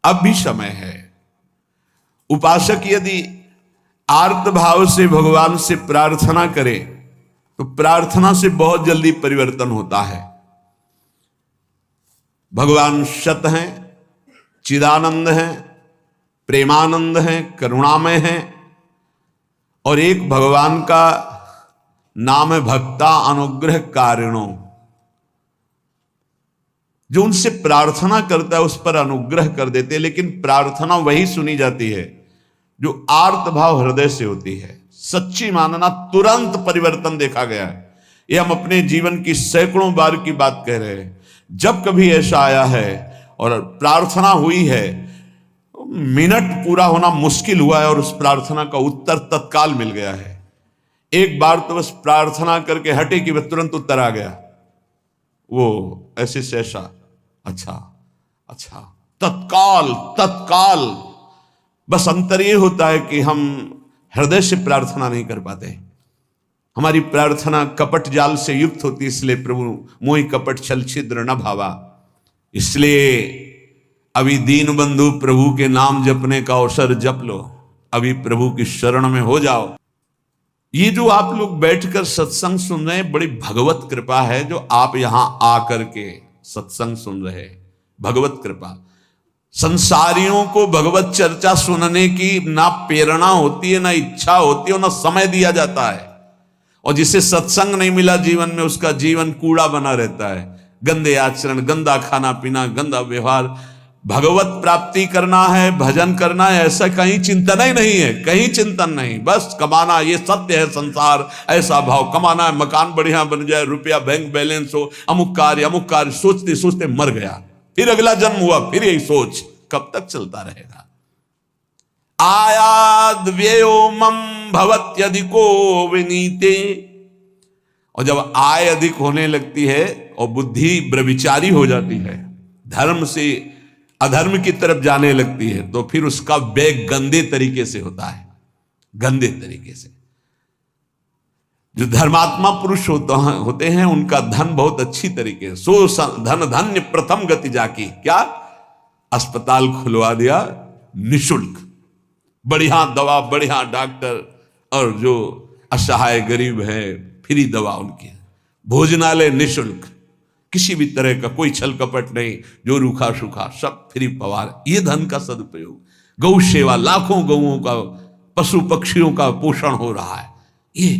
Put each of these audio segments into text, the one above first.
अब भी समय है। उपासक यदि आर्त भाव से भगवान से प्रार्थना करे तो प्रार्थना से बहुत जल्दी परिवर्तन होता है। भगवान सत हैं, चिदानंद हैं, प्रेमानंद हैं, करुणामय हैं, और एक भगवान का नाम है भक्ता अनुग्रह कारिणो। जो उनसे प्रार्थना करता है उस पर अनुग्रह कर देते हैं, लेकिन प्रार्थना वही सुनी जाती है जो आर्त भाव हृदय से होती है। सच्ची मानना, तुरंत परिवर्तन देखा गया है। ये हम अपने जीवन की सैकड़ों बार की बात कह रहे हैं। जब कभी ऐसा आया है और प्रार्थना हुई है, मिनट पूरा होना मुश्किल हुआ है और उस प्रार्थना का उत्तर तत्काल मिल गया है। एक बार तो बस प्रार्थना करके हटे कि वह तुरंत उत्तर आ गया, वो ऐसे से ऐसा, अच्छा अच्छा, तत्काल तत्काल। बस अंतर ये होता है कि हम हृदय से प्रार्थना नहीं कर पाते। हमारी प्रार्थना कपट जाल से युक्त होती है, इसलिए प्रभु मोहि कपट छल छिद्र न भावा। इसलिए अभी दीन बंधु प्रभु के नाम जपने का अवसर जप लो, अभी प्रभु की शरण में हो जाओ। ये जो आप लोग बैठकर सत्संग सुन रहे हैं, बड़ी भगवत कृपा है जो आप यहां आकर के सत्संग सुन रहे हैं। भगवत कृपा। संसारियों को भगवत चर्चा सुनने की ना प्रेरणा होती है, ना इच्छा होती है, ना समय दिया जाता है। और जिसे सत्संग नहीं मिला जीवन में, उसका जीवन कूड़ा बना रहता है। गंदे आचरण, गंदा खाना पीना, गंदा व्यवहार। भगवत प्राप्ति करना है, भजन करना है, ऐसा कहीं चिंतन ही नहीं है, कहीं चिंतन नहीं। बस कमाना, ये सत्य है संसार, ऐसा भाव। कमाना है, मकान बढ़िया बन जाए, रुपया बैंक बैलेंस हो, अमुक कार्य सोचते सोचते मर गया। फिर अगला जन्म हुआ, फिर यही सोच। कब तक चलता रहेगा? आयाद व्ययो मम भवत्यधिको विनीते। और जब आय अधिक होने लगती है और बुद्धि व्यभिचारी हो जाती है, धर्म से अधर्म की तरफ जाने लगती है, तो फिर उसका व्यय गंदे तरीके से होता है। गंदे तरीके से। जो धर्मात्मा पुरुष होते हैं उनका धन बहुत अच्छी तरीके से, सो धन धन्य प्रथम गति जाकी। क्या? अस्पताल खुलवा दिया निशुल्क, बढ़िया दवा, बढ़िया डॉक्टर, और जो असहाय गरीब है फ्री दवा उनकी। भोजनालय निशुल्क, किसी भी तरह का कोई छल कपट नहीं, जो रूखा सूखा सब फ्री पवार। ये धन का सदुपयोग। गौ सेवा, लाखों गौओं का, पशु पक्षियों का पोषण हो रहा है। ये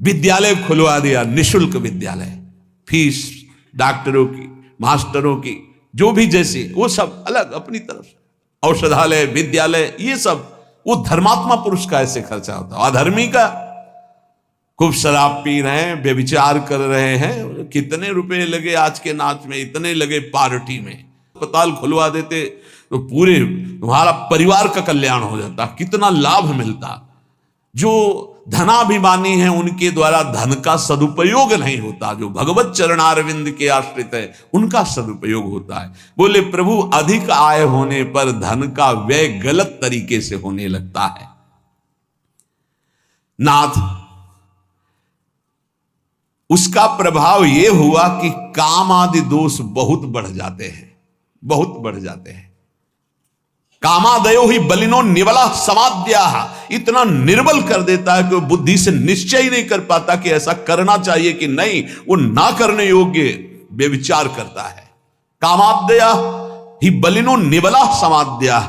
विद्यालय खुलवा दिया, निशुल्क विद्यालय, फीस डॉक्टरों की, मास्टरों की, जो भी जैसे, वो सब अलग अपनी तरफ से। औषधालय, विद्यालय, ये सब वो धर्मात्मा पुरुष का ऐसे खर्चा होता है। अधर्मी का खूब शराब पी रहे हैं, व्यभिचार कर रहे हैं, कितने रुपए लगे आज के नाच में, इतने लगे पार्टी में। अस्पताल खुलवा देते तो पूरे तुम्हारा परिवार का कल्याण हो जाता, कितना लाभ मिलता। जो धनाभिमानी है उनके द्वारा धन का सदुपयोग नहीं होता, जो भगवत चरणारविंद के आश्रित है उनका सदुपयोग होता है। बोले प्रभु अधिक आय होने पर धन का व्यय गलत तरीके से होने लगता है। नाथ, उसका प्रभाव यह हुआ कि काम आदि दोष बहुत बढ़ जाते हैं, बहुत बढ़ जाते हैं। कामादयो ही बलिनो निवला समाद्या। इतना निर्बल कर देता है कि वो बुद्धि से निश्चय ही नहीं कर पाता कि ऐसा करना चाहिए कि नहीं। वो ना करने योग्य व्यभिचार करता है। कामाद्या ही बलिनो निवला समाद्या।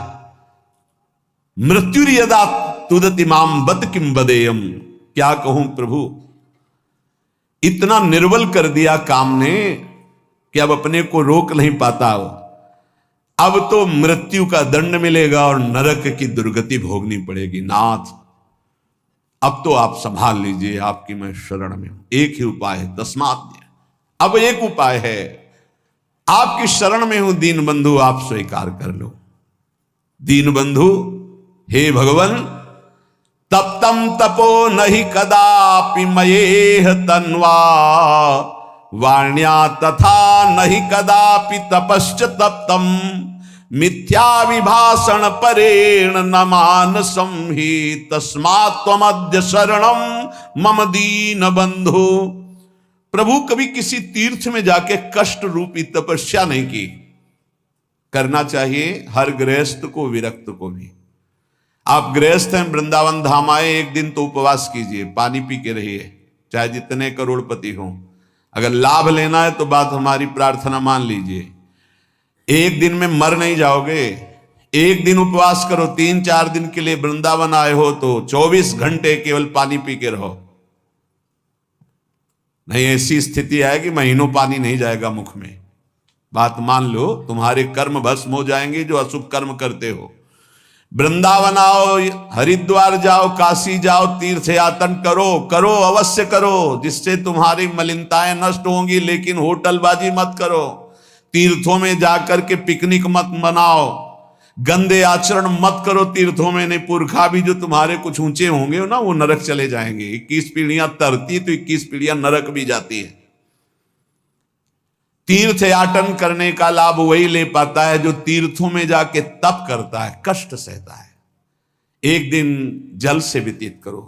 मृत्युर्यदा तुदति माम बत किम बदेयम। क्या कहूं प्रभु, इतना निर्बल कर दिया काम ने कि अब अपने को रोक नहीं पाता। अब तो मृत्यु का दंड मिलेगा और नरक की दुर्गति भोगनी पड़ेगी। नाथ, अब तो आप संभाल लीजिए, आपकी मैं शरण में हूं। एक ही उपाय है, तस्मात्। अब एक उपाय है, आपकी शरण में हूं दीन बंधु, आप स्वीकार कर लो। दीन बंधु, हे भगवान, तप्तम तपो नहीं कदापि मयेह तन्वा वाण्या तथा नहीं कदापि तपश्च तप्तम मिथ्या विभाषण परेण न मानसं हि तस्मात् त्वमद्य शरणम मम दीन बंधु। प्रभु कभी किसी तीर्थ में जाके कष्ट रूपी तपस्या नहीं की, करना चाहिए हर गृहस्थ को, विरक्त को भी। आप गृहस्थ हैं, वृंदावन धाम आए, एक दिन तो उपवास कीजिए, पानी पी के रहिए, चाहे जितने करोड़पति हों। अगर लाभ लेना है तो बात हमारी प्रार्थना मान लीजिए। एक दिन में मर नहीं जाओगे, एक दिन उपवास करो, 3-4 दिन के लिए वृंदावन आए हो तो 24 घंटे केवल पानी पी के रहो। नहीं ऐसी स्थिति आएगी महीनों पानी नहीं जाएगा मुख में, बात मान लो, तुम्हारे कर्म भस्म हो जाएंगे जो अशुभ कर्म करते हो। वृंदावन आओ, हरिद्वार जाओ, काशी जाओ, तीर्थ यातन करो, करो अवश्य करो, जिससे तुम्हारी मलिनताएं नष्ट होंगी, लेकिन होटलबाजी मत करो, तीर्थों में जाकर के पिकनिक मत मनाओ, गंदे आचरण मत करो तीर्थों में। नहीं, पुरखा भी जो तुम्हारे कुछ ऊंचे होंगे ना वो नरक चले जाएंगे। 21 पीढ़ियां तरती तो 21 पीढ़ियां नरक भी जाती है। तीर्थ याटन करने का लाभ वही ले पाता है जो तीर्थों में जाके तप करता है, कष्ट सहता है। एक दिन जल से व्यतीत करो,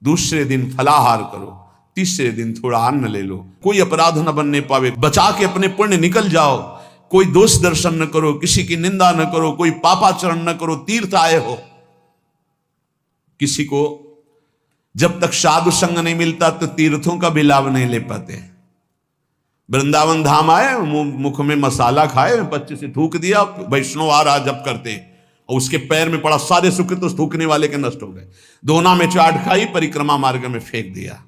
दूसरे दिन फलाहार करो, तीसरे दिन थोड़ा अन्न ले लो, कोई अपराध न बनने पावे, बचा के अपने पुण्य निकल जाओ, कोई दोष दर्शन न करो, किसी की निंदा न करो, कोई पापाचरण न करो। तीर्थ आए हो, किसी को जब तक साधु संग नहीं मिलता तो तीर्थों का भी लाभ नहीं ले पाते। वृंदावन धाम आए, मुख में मसाला खाए, बच्चे से थूक दिया, वैष्णव आ रहा जब करते, और उसके पैर में पड़ा, सारे सुकृत उस थूकने वाले के नष्ट हो गए। दोना में चाट खाई, परिक्रमा मार्ग में फेंक दिया।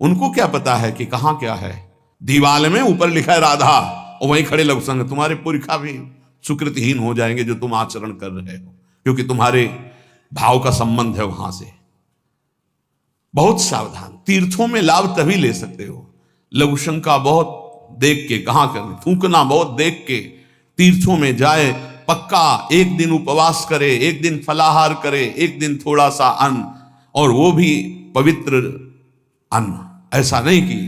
उनको क्या पता है कि कहां क्या है। दीवाल में ऊपर लिखा है राधा, और वहीं खड़े लोग संग, तुम्हारे पुरखा भी सुकृतहीन हो जाएंगे जो तुम आचरण कर रहे हो, क्योंकि तुम्हारे भाव का संबंध है वहां से। बहुत सावधान। तीर्थों में लाभ तभी ले सकते हो, लघु शंका बहुत देख के, कहां करने, थूकना बहुत देख के। तीर्थों में जाए, पक्का एक दिन उपवास करे, एक दिन फलाहार करे, एक दिन थोड़ा सा अन्न, और वो भी पवित्र अन्न। ऐसा नहीं कि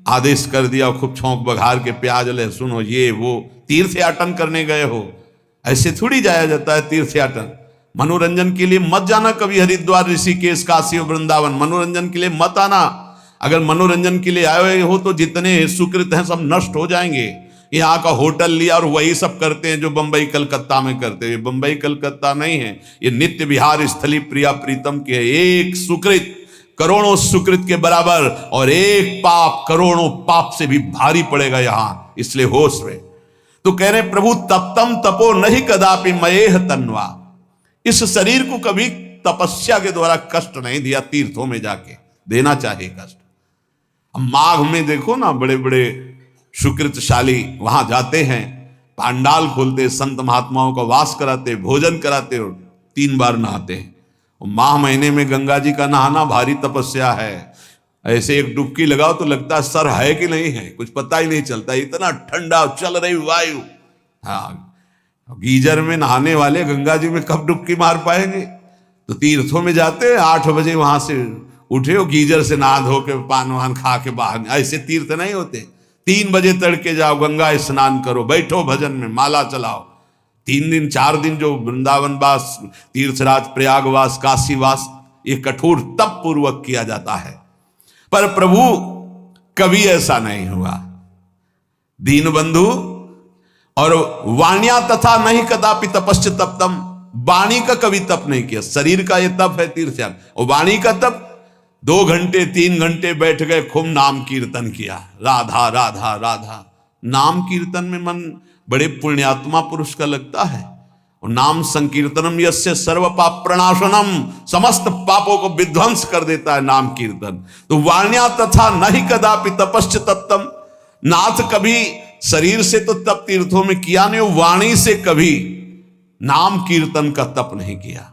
आदेश कर दिया खूब छौंक बघार के प्याज लहसुन हो, ये वो, तीर्थ याटन करने गए हो, ऐसे थोड़ी जाया जाता है तीर्थ याटन। मनोरंजन के लिए मत जाना कभी हरिद्वार, ऋषिकेश, काशी और वृंदावन, मनोरंजन के लिए मत आना। अगर मनोरंजन के लिए आए हो तो जितने सुकृत हैं सब नष्ट हो जाएंगे। यहाँ का होटल लिया और वही सब करते हैं जो बंबई कलकत्ता में करते हैं। बंबई कलकत्ता नहीं है, ये नित्य विहार स्थली प्रिया प्रीतम के। एक सुकृत करोड़ों सुकृत के बराबर, और एक पाप करोड़ों पाप से भी भारी पड़ेगा यहां, इसलिए होश रहे। तो कह रहे प्रभु तप्तम तपो नहीं कदापि मयेह तन्वा, इस शरीर को कभी तपस्या के द्वारा कष्ट नहीं दिया, तीर्थों में जाके देना चाहिए कष्ट। माघ में देखो ना, बड़े बड़े सुकृतशाली वहां जाते हैं, पांडाल खोलते, संत महात्माओं का वास कराते, भोजन कराते और 3 बार नहाते हैं। माह महीने में गंगा जी का नहाना भारी तपस्या है। ऐसे एक डुबकी लगाओ तो लगता है सर है कि नहीं है, कुछ पता ही नहीं चलता, इतना ठंडा चल रही वायु। हाँ, गीजर में नहाने वाले गंगा जी में कब डुबकी मार पाएंगे। तो तीर्थों में जाते 8 बजे वहां से उठे हो, गीजर से नहा धो के पान वान खा के बाहर, ऐसे तीर्थ नहीं होते। 3 बजे तड़के जाओ, गंगा स्नान करो, बैठो भजन में, माला चलाओ। 3 दिन 4 दिन जो वृंदावन वास, तीर्थराज, प्रयागवास, काशीवास, ये कठोर तप पूर्वक किया जाता है। पर प्रभु कभी ऐसा नहीं हुआ। दीन बंधु और वाण्या तथा नहीं कदापि तपश्च तप्तम, वाणी का कभी तप नहीं किया। शरीर का ये तप है तीर्थयाग, और वाणी का तप 2 घंटे 3 घंटे बैठ गए, खूब नाम कीर्तन किया, राधा राधा राधा। नाम कीर्तन में मन बड़े पुण्यात्मा पुरुष का लगता है। और नाम संकीर्तनम यस्य सर्व पाप प्रणाशनम, समस्त पापों को विध्वंस कर देता है नाम कीर्तन। तो वाण्या तथा नहीं कदापि तपश्च तप्तम, नाथ कभी शरीर से तो तप तीर्थों में किया नहीं, वाणी से कभी नाम कीर्तन का तप नहीं किया।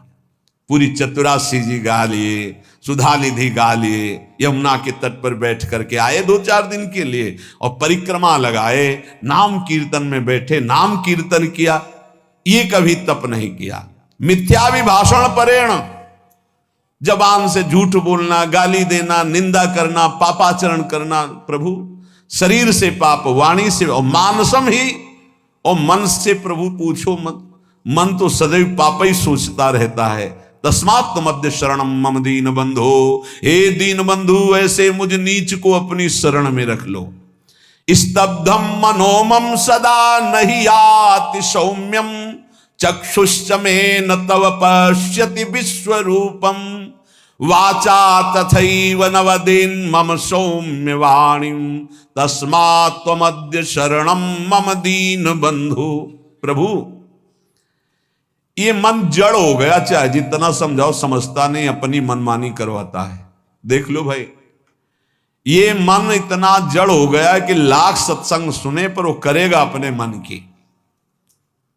पूरी चतुरासी जी गा लिए, सुधा निधि गा लिए, यमुना के तट पर बैठ करके आए 2-4 दिन के लिए, और परिक्रमा लगाए, नाम कीर्तन में बैठे, नाम कीर्तन किया, ये कभी तप नहीं किया। मिथ्याभिभाषण परेण, जबान से झूठ बोलना, गाली देना, निंदा करना, पापाचरण करना, प्रभु शरीर से पाप, वाणी से, और मानसम ही, और मन से प्रभु पूछो मत, मन तो सदैव पाप ही सोचता रहता है। तस्मात् मध्य शरणम मम दीन बंधो, हे दीन बंधु ऐसे मुझ नीच को अपनी शरण में रख लो। स्तब्धम मनोमम सदा नहीं याति सौम्यम चक्षुश्च मे न तव पश्यति विश्वरूपम वाचा तथैव न वदेन् मम सौम्य वाणीं तस्मात् त्वमद्य शरणं मम दीन बंधु। प्रभु, ये मन जड़ हो गया, चाहे जितना समझाओ समझता नहीं, अपनी मनमानी करवाता है। देख लो भाई, ये मन इतना जड़ हो गया कि लाख सत्संग सुने पर वो करेगा अपने मन की।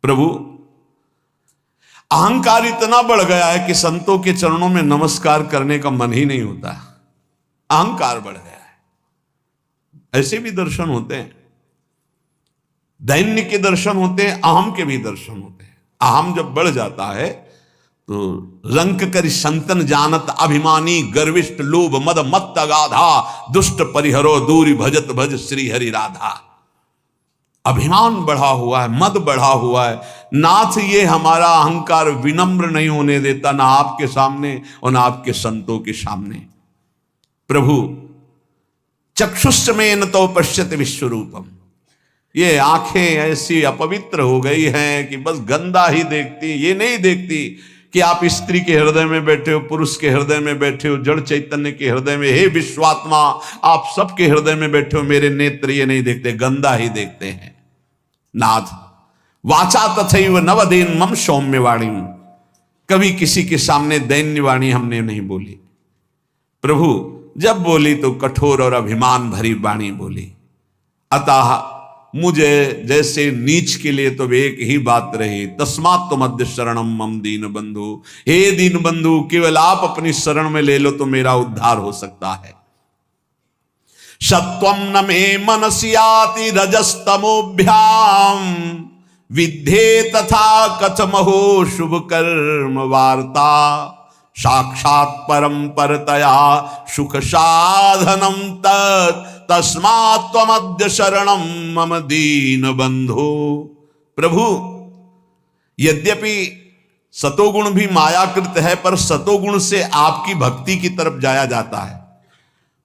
प्रभु, अहंकार इतना बढ़ गया है कि संतों के चरणों में नमस्कार करने का मन ही नहीं होता। अहंकार बढ़ गया है। ऐसे भी दर्शन होते हैं, दैन्य के दर्शन होते हैं, अहम के भी दर्शन होते हैं। अहम जब बढ़ जाता है तो रंक कर संतन जानत अभिमानी गर्विष्ठ लोभ मद मत्त अगाधा दुष्ट परिहरो दूरी भजत भज श्री हरि राधा। अभिमान बढ़ा हुआ है, मद बढ़ा हुआ है। नाथ, ये हमारा अहंकार विनम्र नहीं होने देता, ना आपके सामने और ना आपके संतों के सामने। प्रभु, चक्षुष में न तो पश्यति विश्वरूपम, ये आंखें ऐसी अपवित्र हो गई हैं कि बस गंदा ही देखती, ये नहीं देखती कि आप स्त्री के हृदय में बैठे हो, पुरुष के हृदय में बैठे हो, जड़ चैतन्य के हृदय में। हे विश्वात्मा, आप सबके हृदय में बैठे हो, मेरे नेत्र ये नहीं देखते, गंदा ही देखते हैं। नाथ, वाचा तथैव नवदेन मम सौम्य वाणी, कभी किसी के सामने दैन्य वाणी हमने नहीं बोली। प्रभु, जब बोली तो कठोर और अभिमान भरी वाणी बोली। अतः मुझे जैसे नीच के लिए तो एक ही बात रही, तस्मात् त्वमद्य शरणम मम दीन बंधु। हे दीन बंधु, केवल आप अपनी शरण में ले लो तो मेरा उद्धार हो सकता है। सत्वं न मे मनसि याति रजस्तमोभ्याम विद्धे तथा कथमहो शुभ कर्म वार्ता साक्षात् परम परतया सुख साधनम तस्मात् त्वमद्य शरणम मम दीन बंधु। प्रभु, यद्यपि सतोगुण भी मायाकृत है, पर सतोगुण से आपकी भक्ति की तरफ जाया जाता है।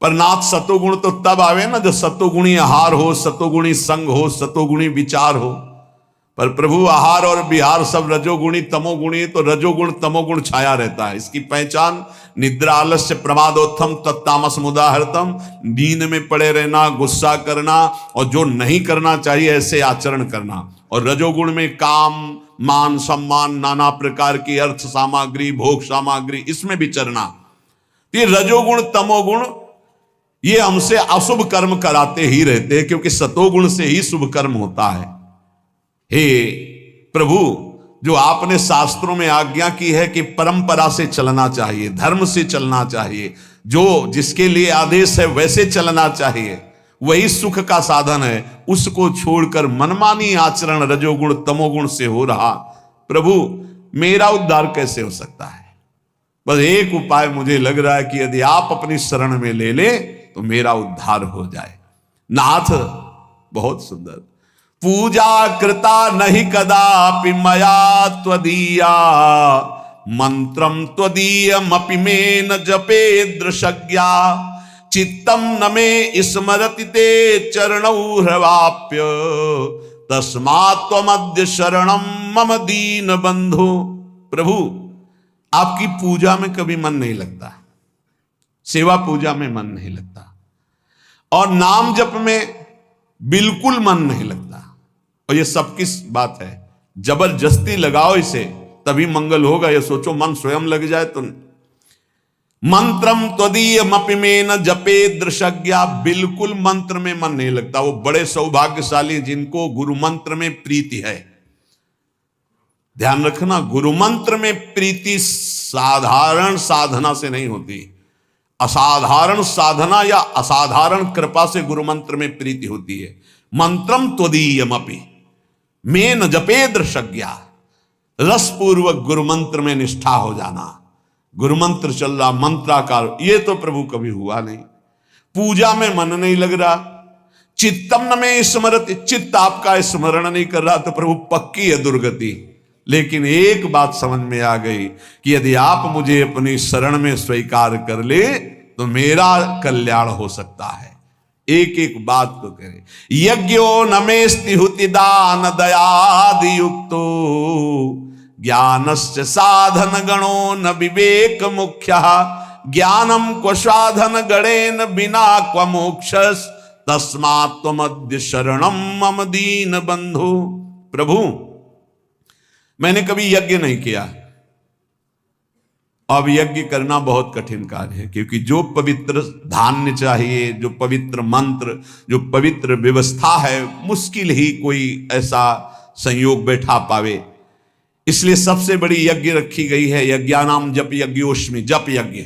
पर नाथ, सतोगुण तो तब आवे ना जब सतोगुणी आहार हो, सतोगुणी संग हो, सतोगुणी विचार हो। पर प्रभु, आहार और विहार सब रजोगुणी तमोगुणी, तो रजोगुण तमोगुण छाया रहता है। इसकी पहचान निद्रा आलस्य प्रमादोत्थम तत्तामस मुदाहरतम, नींद में पड़े रहना, गुस्सा करना और जो नहीं करना चाहिए ऐसे आचरण करना। और रजोगुण में काम, मान, सम्मान, नाना प्रकार की अर्थ सामग्री, भोग सामग्री, इसमें विचरना। ये रजोगुण तमोगुण ये हमसे अशुभ कर्म कराते ही रहते हैं, क्योंकि सतोगुण से ही शुभ कर्म होता है। हे प्रभु, जो आपने शास्त्रों में आज्ञा की है कि परंपरा से चलना चाहिए, धर्म से चलना चाहिए, जो जिसके लिए आदेश है वैसे चलना चाहिए, वही सुख का साधन है। उसको छोड़कर मनमानी आचरण रजोगुण तमोगुण से हो रहा, प्रभु मेरा उद्धार कैसे हो सकता है? बस एक उपाय मुझे लग रहा है कि यदि आप अपनी शरण में ले ले तो मेरा उद्धार हो जाए। नाथ, बहुत सुंदर। पूजा कृता नहीं कदापि मया त्वदीया मंत्रम त्वदीयमपि मे न जपे दृशज्ञा चित्तम न मे स्मरति ते चरणौ ह्रवाप्य तस्मात् त्वमद्य शरणम मम दीन बंधु। प्रभु, आपकी पूजा में कभी मन नहीं लगता, सेवा पूजा में मन नहीं लगता, और नाम जप में बिल्कुल मन नहीं लगता। और ये सब किस बात है? जबरदस्ती लगाओ इसे तभी मंगल होगा। ये सोचो मन स्वयं लग जाए तो। मंत्रम त्वदीयमपि मे न जपे दृशज्ञा, बिल्कुल मंत्र में मन नहीं लगता। वो बड़े सौभाग्यशाली जिनको गुरु मंत्र में प्रीति है। ध्यान रखना, गुरु मंत्र में प्रीति साधारण साधना से नहीं होती, असाधारण साधना या असाधारण कृपा से गुरु मंत्र में प्रीति होती है। मंत्रम त्वदीयमपि मे न जपे दृशज्ञा, रसपूर्वक गुरु मंत्र में निष्ठा हो जाना। गुरु मंत्र चल रहा, मंत्राकार, ये तो प्रभु कभी हुआ नहीं। पूजा में मन नहीं लग रहा, चित्तम न में स्मरति, चित्त आपका स्मरण नहीं कर रहा, तो प्रभु पक्की है दुर्गति। लेकिन एक बात समझ में आ गई कि यदि आप मुझे अपनी शरण में स्वीकार कर ले तो मेरा कल्याण हो सकता है। एक एक बात को करे। यज्ञो नमेस्ति हुति दान दयादि युक्तो ज्ञानस्य साधन गणो न विवेक मुख्य ज्ञानम क्व साधन गणेन बिना क्व मोक्षस तस्मात् त्वमद्य शरणम मम दीन बंधु। प्रभु मैंने कभी यज्ञ नहीं किया, अब यज्ञ करना बहुत कठिन कार्य है, क्योंकि जो पवित्र धान्य चाहिए, जो पवित्र मंत्र, जो पवित्र व्यवस्था है, मुश्किल ही कोई ऐसा संयोग बैठा पावे। इसलिए सबसे बड़ी यज्ञ रखी गई है, यज्ञानाम जप यज्ञोष्मि, जप यज्ञ।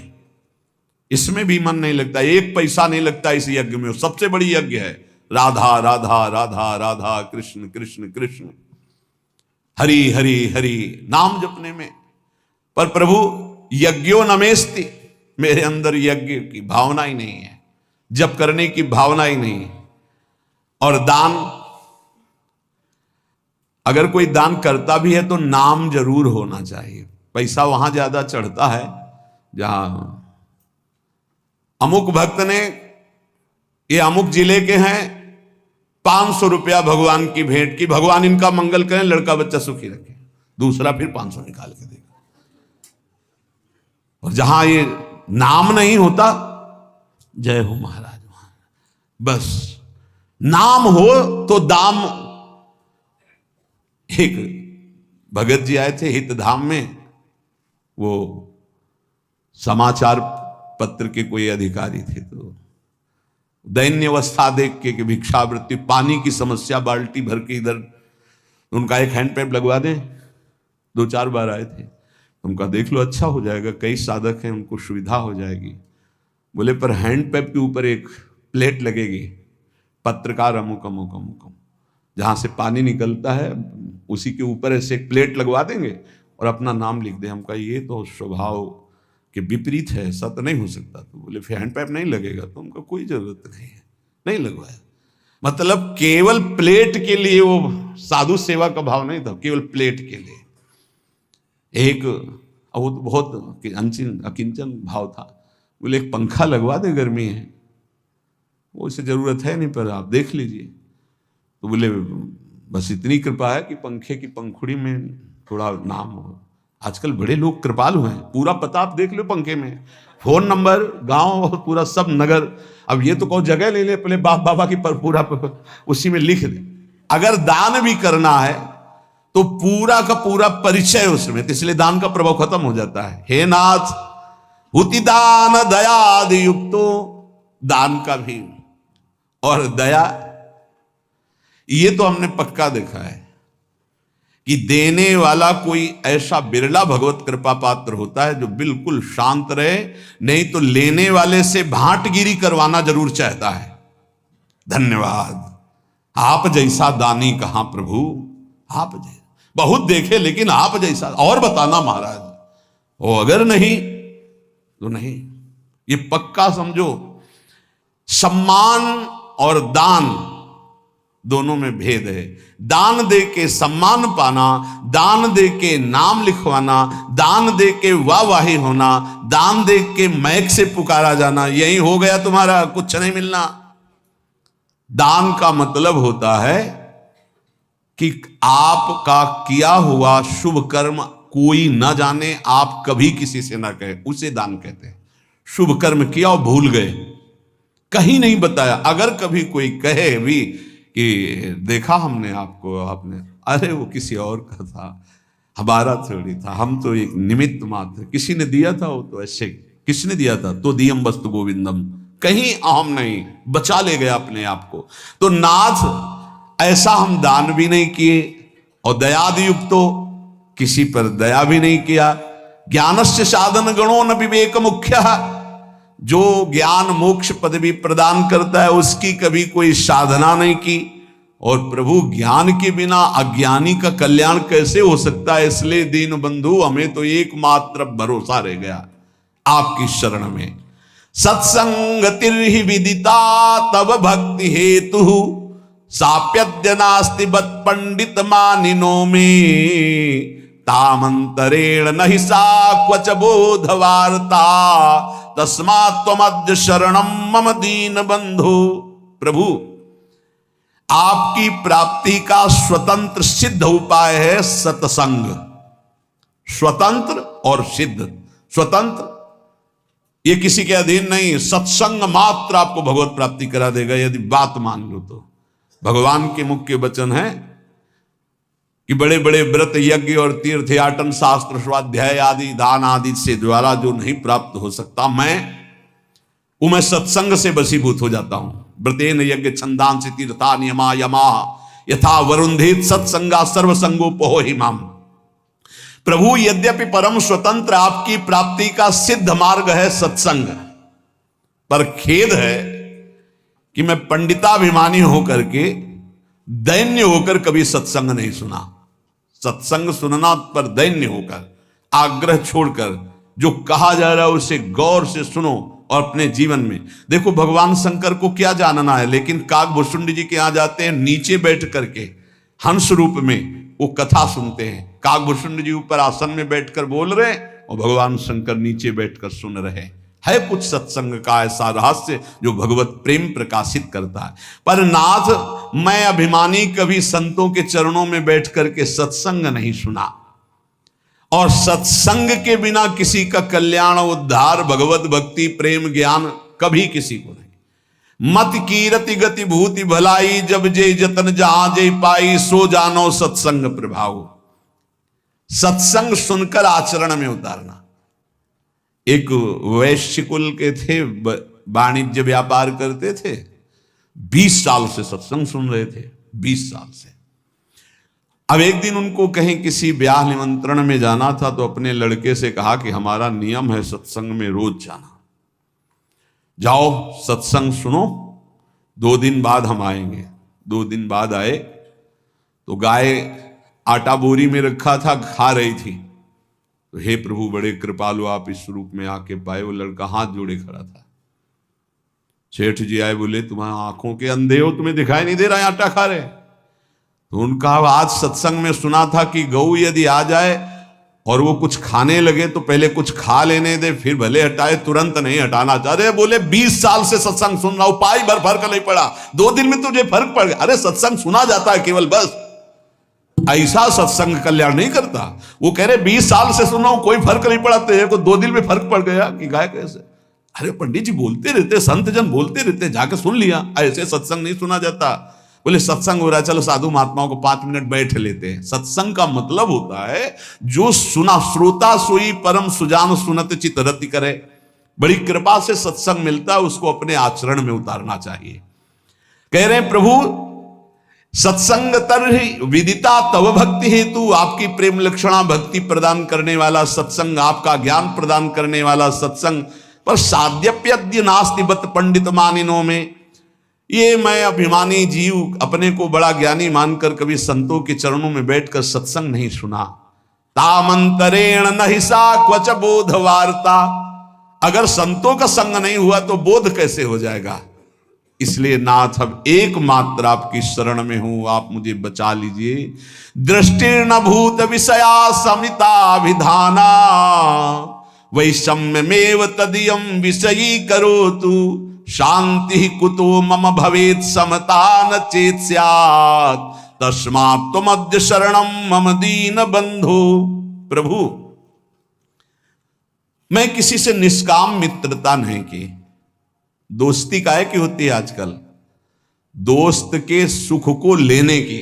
इसमें भी मन नहीं लगता, एक पैसा नहीं लगता इस यज्ञ में। सबसे बड़ी यज्ञ है राधा राधा राधा राधा, कृष्ण कृष्ण कृष्ण, हरि हरि हरि, नाम जपने में। पर प्रभु यज्ञो नमेस्ति, मेरे अंदर यज्ञ की भावना ही नहीं है, जप करने की भावना ही नहीं है। और दान, अगर कोई दान करता भी है तो नाम जरूर होना चाहिए। पैसा वहां ज्यादा चढ़ता है जहां अमुक भक्त ने, ये अमुक जिले के हैं, 500 रुपया भगवान की भेंट की, भगवान इनका मंगल करें, लड़का बच्चा सुखी रखे, दूसरा फिर 500 निकाल के देगा। और जहां ये नाम नहीं होता, जय हो महाराज, बस नाम हो तो दाम। एक भगत जी आए थे हितधाम में, वो समाचार पत्र के कोई अधिकारी थे, तो दैन्य अवस्था देख के कि भिक्षावृत्ति, पानी की समस्या, बाल्टी भर के इधर, उनका एक हैंडपैप लगवा दें। 2-4 बार आए थे, उनका देख लो, अच्छा हो जाएगा, कई साधक हैं, उनको सुविधा हो जाएगी। बोले पर हैंडपैप के ऊपर एक प्लेट लगेगी, पत्रकार अमुक अमुक अमुक, जहां से पानी निकलता है उसी के ऊपर ऐसे एक प्लेट लगवा देंगे और अपना नाम लिख दे। हम कहा ये तो स्वभाव के विपरीत है, ऐसा तो नहीं हो सकता। तो बोले फिर हैंडपैप नहीं लगेगा, तो उनका कोई जरूरत नहीं है, नहीं लगवाया। मतलब केवल प्लेट के लिए, वो साधु सेवा का भाव नहीं था, केवल प्लेट के लिए। एक वो तो बहुत अकिंचन भाव था। बोले एक पंखा लगवा दे, गर्मी है, वो इसे जरूरत है नहीं, पर आप देख लीजिए। तो बोले बस इतनी कृपा है कि पंखे की पंखुड़ी में थोड़ा नाम हो। आजकल बड़े लोग कृपालु हैं, पूरा पता आप देख लो पंखे में, फोन नंबर, गांव, पूरा सब नगर। अब ये तो कोई जगह ले ले, पहले बाप बाबा की पूरा उसी में लिख दे। अगर दान भी करना है तो पूरा का पूरा परिचय उसमें, तो इसलिए दान का प्रभाव खत्म हो जाता है। हे नाथ हुति दान दयादि युक्तो, दान का भी और दया, ये तो हमने पक्का देखा है कि देने वाला कोई ऐसा बिरला भगवत कृपा पात्र होता है जो बिल्कुल शांत रहे, नहीं तो लेने वाले से भांटगिरी करवाना जरूर चाहता है। धन्यवाद, आप जैसा दानी कहां प्रभु, आप जैसा बहुत देखे, लेकिन आप जैसा और बताना महाराज। ओ अगर नहीं तो नहीं, ये पक्का समझो। सम्मान और दान दोनों में भेद है। दान दे के सम्मान पाना, दान दे के नाम लिखवाना, दान दे के वाहवाही होना, दान दे के मैक से पुकारा जाना, यही हो गया तुम्हारा, कुछ नहीं मिलना। दान का मतलब होता है कि आपका किया हुआ शुभ कर्म कोई ना जाने, आप कभी किसी से ना कहे, उसे दान कहते हैं। शुभ कर्म किया और भूल गए, कहीं नहीं बताया। अगर कभी कोई कहे भी कि देखा हमने आपको, आपने, अरे वो किसी और का था, हमारा थोड़ी था, हम तो एक निमित्त मात्र, किसी ने दिया था, वो तो ऐसे, किसने दिया था, तो दियम वस्तु गोविंदम, कहीं अहम नहीं, बचा ले गया अपने आप को। तो नाथ ऐसा हम दान भी नहीं किए, और दयादि युक्त तो किसी पर दया भी नहीं किया। ज्ञानस्य साधन गणो न विवेक मुख्य, जो ज्ञान मोक्ष पदवी प्रदान करता है उसकी कभी कोई साधना नहीं की। और प्रभु ज्ञान के बिना अज्ञानी का कल्याण कैसे हो सकता है? इसलिए दीन बंधु हमें तो एकमात्र भरोसा रह गया आपकी शरण में। सत्संगतिर्हि विदिता तब भक्ति हेतु, साप्यद्य नास्ति बत पंडित मानिनो में, तामंतरेण नहि सा क्वच बोध वार्ता, तस्मात् त्वमद्य शरणम मम दीन बंधु। प्रभु आपकी प्राप्ति का स्वतंत्र सिद्ध उपाय है सत्संग। स्वतंत्र और सिद्ध। स्वतंत्र ये किसी के अधीन नहीं, सत्संग मात्र आपको भगवत प्राप्ति करा देगा यदि बात मान लो तो। भगवान के मुख्य वचन है कि बड़े बड़े व्रत यज्ञ और तीर्थ याटन शास्त्र स्वाध्याय आदि दान आदि से द्वारा जो नहीं प्राप्त हो सकता मैं सत्संग से वशीभूत हो जाता हूं। व्रतेन यज्ञ छंदांसि तीर्था नियमा यमा यथा वरुंधित सत्संगा सर्वसंगोपहो हिमाम। प्रभु यद्यपि परम स्वतंत्र आपकी प्राप्ति का सिद्ध मार्ग है सत्संग, पर खेद है कि मैं पंडिताभिमानी होकर के दैन्य होकर कभी सत्संग नहीं सुना। सत्संग सुनना पर दैन्य होकर, आग्रह छोड़कर जो कहा जा रहा है उसे गौर से सुनो और अपने जीवन में देखो। भगवान शंकर को क्या जानना है, लेकिन काकभूषुंड जी के यहां जाते हैं, नीचे बैठ करके हंस रूप में वो कथा सुनते हैं। काकभूषुंड जी ऊपर आसन में बैठकर बोल रहे और भगवान शंकर नीचे बैठकर सुन रहे। है कुछ सत्संग का ऐसा रहस्य जो भगवत प्रेम प्रकाशित करता है। पर नाथ मैं अभिमानी कभी संतों के चरणों में बैठ करके सत्संग नहीं सुना, और सत्संग के बिना किसी का कल्याण उद्धार भगवत भक्ति प्रेम ज्ञान कभी किसी को नहीं। मत कीरति गति भूति भलाई, जब जय जतन जहां जय पाई, सो जानो सत्संग प्रभाव। सत्संग सुनकर आचरण में उतारना। एक वैश्य कुल के थे, वाणिज्य व्यापार करते थे, 20 साल से सत्संग सुन रहे थे, 20 साल से। अब एक दिन उनको कहीं किसी ब्याह निमंत्रण में जाना था, तो अपने लड़के से कहा कि हमारा नियम है सत्संग में रोज जाना, जाओ सत्संग सुनो, 2 दिन बाद हम आएंगे। 2 दिन बाद आए तो गाय आटा बोरी में रखा था, खा रही थी। तो हे प्रभु बड़े कृपालु आप इस रूप में आके पाए। वो लड़का हाथ जोड़े खड़ा था। सेठ जी आए, बोले तुम्हारी आंखों के अंधे हो, तुम्हें दिखाई नहीं दे रहा है आटा खा रहे? तो उनका आज सत्संग में सुना था कि गऊ यदि आ जाए और वो कुछ खाने लगे तो पहले कुछ खा लेने दे, फिर भले हटाए, तुरंत नहीं हटाना चाह रहे। बोले 20 साल से सत्संग सुन रहा हूं, पाई भर फर्क नहीं पड़ा, 2 दिन में तुझे फर्क पड़ गया। अरे सत्संग सुना जाता है केवल, बस ऐसा सत्संग कल्याण नहीं करता। वो कह रहे 20 साल से सुना हूं, कोई फर्क नहीं पड़ा, तेरे को 2 दिन में फर्क पड़ गया कि गाय कैसे? अरे पंडित जी बोलते रहते, संत जन बोलते रहते, जाके सुन लिया। ऐसे सत्संग नहीं सुना जाता। बोले सत्संग हो रहा है, चलो साधु महात्माओं को 5 मिनट बैठ लेते हैं। सत्संग का मतलब होता है जो सुना, श्रोता सोई परम सुजान सुनत चित रति करे। बड़ी कृपा से सत्संग मिलता है, उसको अपने आचरण में उतारना चाहिए। कह रहे हैं प्रभु सत्संग तरहि विदिता तव भक्ति हेतु, आपकी प्रेम लक्षणा भक्ति प्रदान करने वाला सत्संग, आपका ज्ञान प्रदान करने वाला सत्संग। पर साध्यप्यद्य नास्ति बत पंडित मानिनो में, ये मैं अभिमानी जीव अपने को बड़ा ज्ञानी मानकर कभी संतों के चरणों में बैठकर सत्संग नहीं सुना। तामंतरेण नहिसा क्वच बोध वार्ता, अगर संतों का संग नहीं हुआ तो बोध कैसे हो जाएगा? इसलिए नाथ अब एकमात्र आपकी शरण में हूं, आप मुझे बचा लीजिए। दृष्टिर्न भूत विषया समिता विधाना, वैषम्यमेव तदियम विषयी करोतु, शांति कुतो मम भवेत् समता न चेत स्यात्, तस्मात् त्वमद्य शरणं मम दीन बंधो। प्रभु मैं किसी से निष्काम मित्रता नहीं की। दोस्ती काहे की होती है आजकल? दोस्त के सुख को लेने की,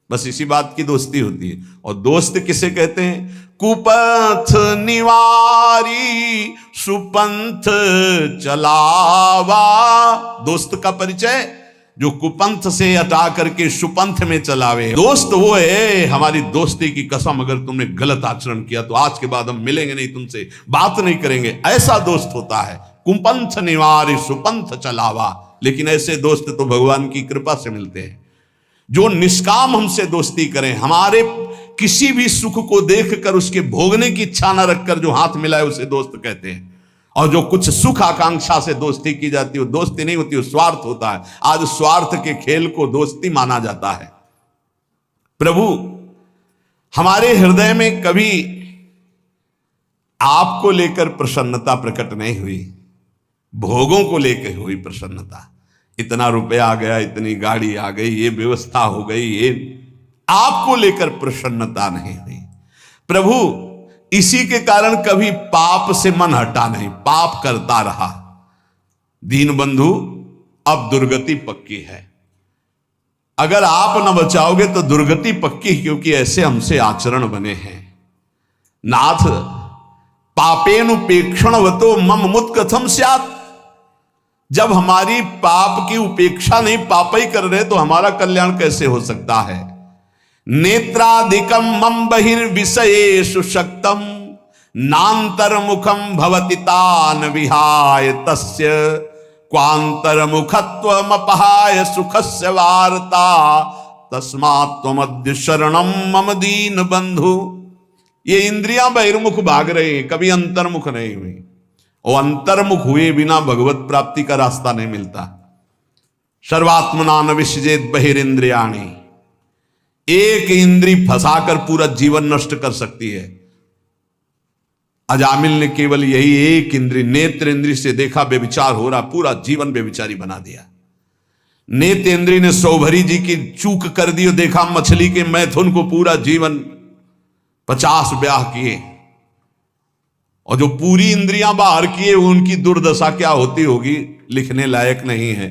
बस इसी बात की दोस्ती होती है। और दोस्त किसे कहते हैं? कुपथ निवारी सुपंथ चलावा। दोस्त का परिचय जो कुपंथ से हटा करके सुपंथ में चलावे। दोस्त वो है, हमारी दोस्ती की कसम अगर तुमने गलत आचरण किया तो आज के बाद हम मिलेंगे नहीं, तुमसे बात नहीं करेंगे, ऐसा दोस्त होता है। कुपंथ निवारी सुपंथ चलावा। लेकिन ऐसे दोस्त तो भगवान की कृपा से मिलते हैं जो निष्काम हमसे दोस्ती करें, हमारे किसी भी सुख को देखकर उसके भोगने की इच्छा न रखकर जो हाथ मिलाए उसे दोस्त कहते हैं। और जो कुछ सुख आकांक्षा से दोस्ती की जाती है वो दोस्ती नहीं होती, वो स्वार्थ होता है। आज स्वार्थ के खेल को दोस्ती माना जाता है। प्रभु हमारे हृदय में कभी आपको लेकर प्रसन्नता प्रकट नहीं हुई, भोगों को लेकर हुई प्रसन्नता। इतना रुपया आ गया, इतनी गाड़ी आ गई, ये व्यवस्था हो गई, ये आपको लेकर प्रसन्नता नहीं हुई। प्रभु इसी के कारण कभी पाप से मन हटा नहीं, पाप करता रहा। दीन बंधु अब दुर्गति पक्की है, अगर आप न बचाओगे तो दुर्गति पक्की, क्योंकि ऐसे हमसे आचरण बने हैं। नाथ पापेनुपेक्षणवतो मम मुत कथम स्यात्। जब हमारी पाप की उपेक्षा नहीं, पाप ही कर रहे, तो हमारा कल्याण कैसे हो सकता है। नेत्राधिकम मम बहिर्विषयेषु शक्तम नान्तर्मुखम भवति तान विहाय तस्य क्वान्तर्मुखत्वमपहाय सुखस्य वार्ता तस्मात् त्वमद्य शरणम मम दीन बंधु। ये इंद्रियां बहिर्मुख भाग रही हैं, कभी अंतर्मुख नहीं हुई, और अंतर्मुख हुए बिना भगवत प्राप्ति का रास्ता नहीं मिलता। सर्वात्मना न विसृजेत बहिरिंद्रियाणि। एक इंद्री फंसाकर पूरा जीवन नष्ट कर सकती है। अजामिल ने केवल यही एक इंद्री, नेत्र इंद्री से देखा व्यभिचार हो रहा, पूरा जीवन व्यभिचारी बना दिया। नेत्र इंद्री ने सौभरी जी की चूक कर दी और देखा मछली के मैथुन को, पूरा जीवन 50 ब्याह किए। और जो पूरी इंद्रियां बाहर किए, उनकी दुर्दशा क्या होती होगी, लिखने लायक नहीं है।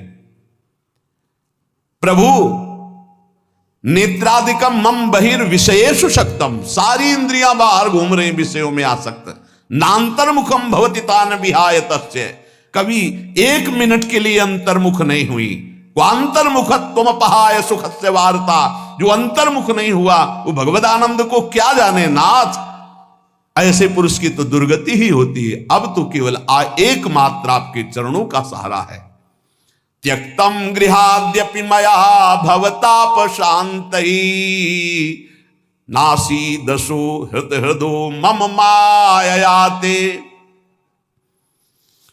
प्रभु नेत्रादिकम मम बहिर्विषयेषु शक्तम, सारी इंद्रियां बाहर घूम रही, विषयों में आसक्त। नान्तर्मुखम भवति तान विहाय तस्य, कभी एक मिनट के लिए अंतर्मुख नहीं हुई। क्वान्तर्मुखत्वमपहाय सुखस्य वार्ता, जो अंतर्मुख नहीं हुआ वो भगवद आनंद को क्या जाने। नाथ ऐसे पुरुष की तो दुर्गति ही होती है। अब तो केवल एकमात्र आपके चरणों का सहारा है। त्यक्तम गृहाद्यपि मया भवताप शांतई नासी दशो हृत हृदो मम माययाते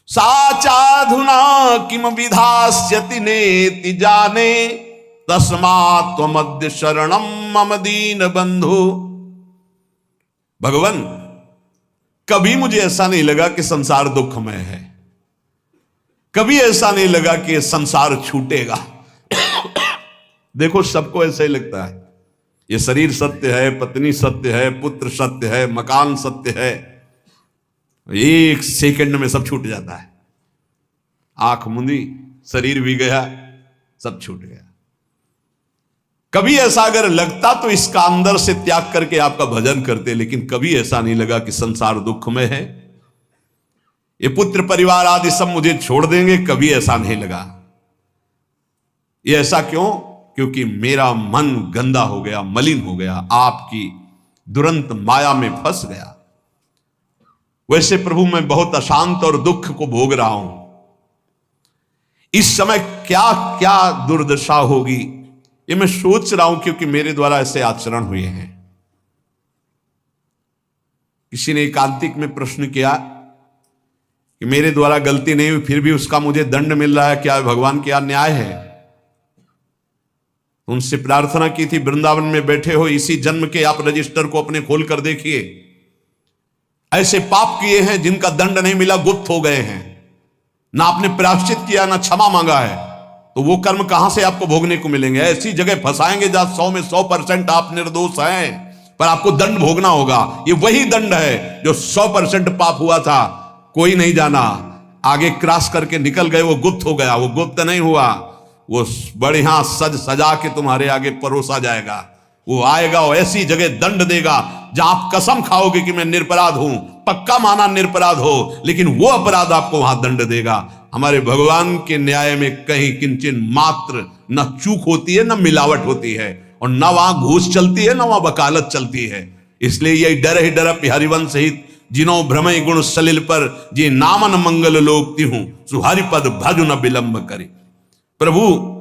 साचाधुना किम विधास्यति नेति जाने तस्मात् त्वमद्य शरणम मम दीन बंधु। भगवान कभी मुझे ऐसा नहीं लगा कि संसार दुखमय है, कभी ऐसा नहीं लगा कि संसार छूटेगा। देखो सबको ऐसा ही लगता है, ये शरीर सत्य है, पत्नी सत्य है, पुत्र सत्य है, मकान सत्य है, एक सेकंड में सब छूट जाता है। आंख मुंदी, शरीर भी गया, सब छूट गया। कभी ऐसा अगर लगता तो इसका अंदर से त्याग करके आपका भजन करते, लेकिन कभी ऐसा नहीं लगा कि संसार दुख में है, ये पुत्र परिवार आदि सब मुझे छोड़ देंगे, कभी ऐसा नहीं लगा। ये ऐसा क्यों? क्योंकि मेरा मन गंदा हो गया, मलिन हो गया, आपकी दुरंत माया में फंस गया। वैसे प्रभु मैं बहुत अशांत और दुख को भोग रहा हूं। इस समय क्या क्या दुर्दशा होगी ये मैं सोच रहा हूं, क्योंकि मेरे द्वारा ऐसे आचरण हुए हैं। किसी ने एकांतिक में प्रश्न किया कि मेरे द्वारा गलती नहीं हुई, फिर भी उसका मुझे दंड मिल रहा है, क्या भगवान क्या न्याय है? उनसे प्रार्थना की थी, वृंदावन में बैठे हो, इसी जन्म के आप रजिस्टर को अपने खोल कर देखिए। ऐसे पाप किए हैं जिनका दंड नहीं मिला, गुप्त हो गए हैं, ना आपने प्रायश्चित किया, ना क्षमा मांगा है, तो वो कर्म कहां से आपको भोगने को मिलेंगे? ऐसी जगह फंसाएंगे जहां 100 में 100% आप निर्दोष हैं, पर आपको दंड भोगना होगा। ये वही दंड है जो 100% पाप हुआ था, कोई नहीं जाना, आगे क्रॉस करके निकल गए, वो गुप्त हो गया। वो गुप्त नहीं हुआ, वो बढ़िया सज सजा के तुम्हारे आगे परोसा जाएगा। वो आएगा और ऐसी जगह दंड देगा जहां आप कसम खाओगे कि मैं निरपराध हूं, पक्का माना निरपराध हो, लेकिन वो अपराध आपको वहां दंड देगा। हमारे भगवान के न्याय में कहीं किंचन मात्र न चूक होती है, न मिलावट होती है, और न वहां घूस चलती है, न वहां वकालत चलती है। इसलिए यही डर ही डर हरिवंश सहित जिनो भ्रमय गुण सलिल पर जे नामन मंगल लोक तिहूं सुहरिपद भजु न विलंब करे। प्रभु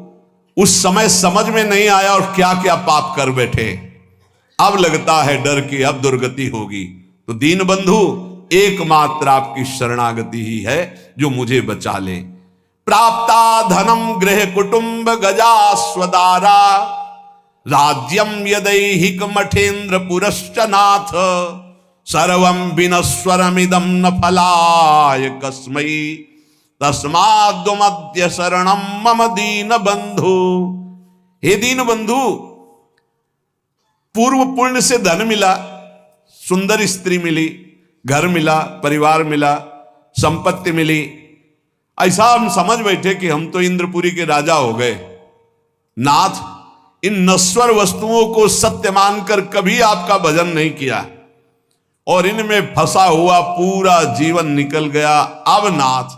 उस समय समझ में नहीं आया और क्या क्या पाप कर बैठे, अब लगता है डर की अब दुर्गति होगी। तो दीन बंधु एकमात्र आपकी शरणागति ही है जो मुझे बचा ले। प्राप्ता धनम गृह कुटुंब गजा स्वदारा राज्यम यदैहिक मठेन्द्र पुरश्च नाथ सर्वं विनश्वरमिदं न फलाय कस्मै तस्माद्वमद्य शरणम मम दीन बंधु। हे दीन बंधु, पूर्व पुण्य से धन मिला, सुंदर स्त्री मिली, घर मिला, परिवार मिला, संपत्ति मिली, ऐसा हम समझ बैठे कि हम तो इंद्रपुरी के राजा हो गए। नाथ, इन नश्वर वस्तुओं को सत्य मानकर कभी आपका भजन नहीं किया और इनमें फंसा हुआ पूरा जीवन निकल गया। अब नाथ,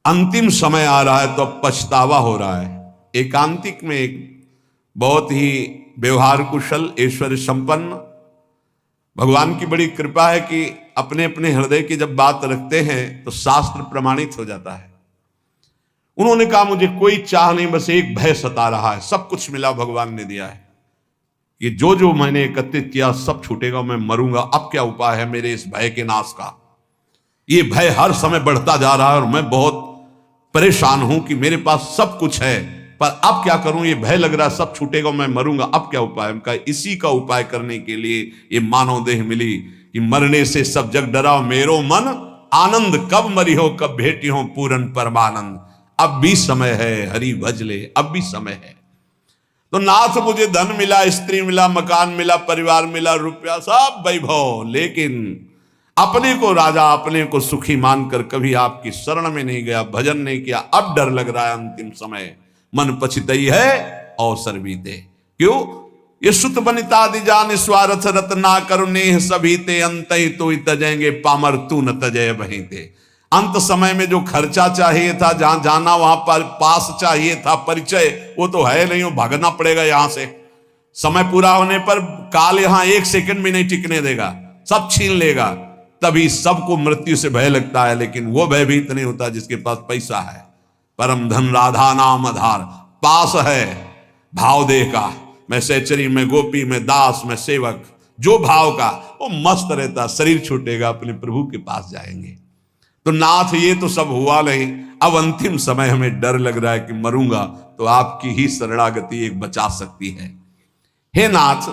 अंतिम समय आ रहा है तो अब पछतावा हो रहा है। एकांतिक में एक बहुत ही व्यवहार कुशल, ऐश्वर्य संपन्न, भगवान की बड़ी कृपा है कि अपने अपने हृदय की जब बात रखते हैं तो शास्त्र प्रमाणित हो जाता है। उन्होंने कहा मुझे कोई चाह नहीं, बस एक भय सता रहा है। सब कुछ मिला, भगवान ने दिया है, ये जो जो मैंने एकत्रित किया सब छूटेगा, मैं मरूंगा। अब क्या उपाय है मेरे इस भय के नाश का? ये भय हर समय बढ़ता जा रहा है और मैं बहुत परेशान हूं कि मेरे पास सब कुछ है, पर अब क्या करूं? ये भय लग रहा है सब छूटेगा, मैं मरूंगा। अब क्या उपाय? उनका इसी का उपाय करने के लिए ये मानव देह मिली कि मरने से सब जग डराओ मेरो मन आनंद, कब मरी हो कब भेटी हो पूरन परमानंद। अब भी समय है, हरि भजले, अब भी समय है। तो नाथ, मुझे धन मिला, स्त्री मिला, मकान मिला, परिवार मिला, रुपया, सब वैभव, लेकिन अपने को राजा, अपने को सुखी मानकर कभी आपकी शरण में नहीं गया, भजन नहीं किया। अब डर लग रहा है अंतिम समय, मन पछितई है अवसर बीते। क्यों? ये सुत बनिता दिजान स्वार्थ रत्ना करुणेह सभी ते अंत तो तजेंगे पामर तू न तजय बहीते। अंत समय में जो खर्चा चाहिए था, जहां जाना वहां पर पास चाहिए था, परिचय, वो तो है नहीं, वो भागना पड़ेगा यहां से। समय पूरा होने पर काल यहां एक सेकंड भी नहीं टिकने देगा, सब छीन लेगा। तभी सबको मृत्यु से भय लगता है, लेकिन वो भयभीत नहीं होता जिसके पास पैसा है। परम धन राधा नाम आधार, पास है भाव देह का। मैं सहचरी, मैं गोपी, मैं दास, मैं सेवक, जो भाव का, वो मस्त रहता। शरीर छूटेगा, अपने प्रभु के पास जाएंगे। तो नाथ, ये तो सब हुआ नहीं, अब अंतिम समय हमें डर लग रहा है कि मरूंगा, तो आपकी ही शरणागति एक बचा सकती है। हे नाथ,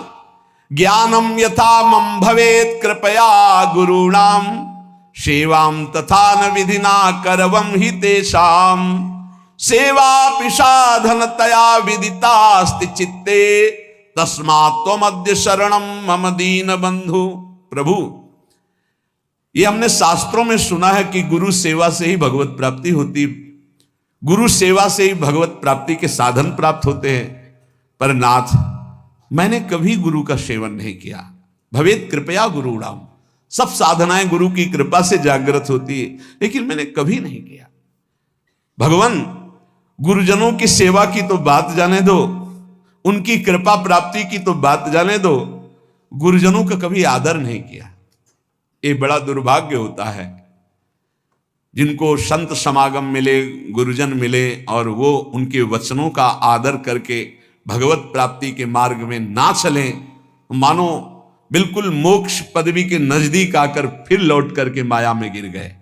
ज्ञानम यथा मम भवेत कृपया गुरुणाम सेवाम तथा न विधिना करवम हि तेषाम सेवा पिशाधनतया विदितास्ति चित्ते तस्मात् त्वमद्य शरणम मम दीन बंधु। प्रभु, ये हमने शास्त्रों में सुना है कि गुरु सेवा से ही भगवत प्राप्ति होती, गुरु सेवा से ही भगवत प्राप्ति के साधन प्राप्त होते हैं। पर नाथ, मैंने कभी गुरु का सेवन नहीं किया। भवेत कृपया गुरुणाम, सब साधनाएं गुरु की कृपा से जागृत होती है, लेकिन मैंने कभी नहीं किया। भगवान, गुरुजनों की सेवा की तो बात जाने दो, उनकी कृपा प्राप्ति की तो बात जाने दो, गुरुजनों का कभी आदर नहीं किया। ये बड़ा दुर्भाग्य होता है जिनको संत समागम मिले, गुरुजन मिले और वो उनके वचनों का आदर करके भगवत प्राप्ति के मार्ग में ना चलें, मानो बिल्कुल मोक्ष पदवी के नजदीक आकर फिर लौट करके माया में गिर गए।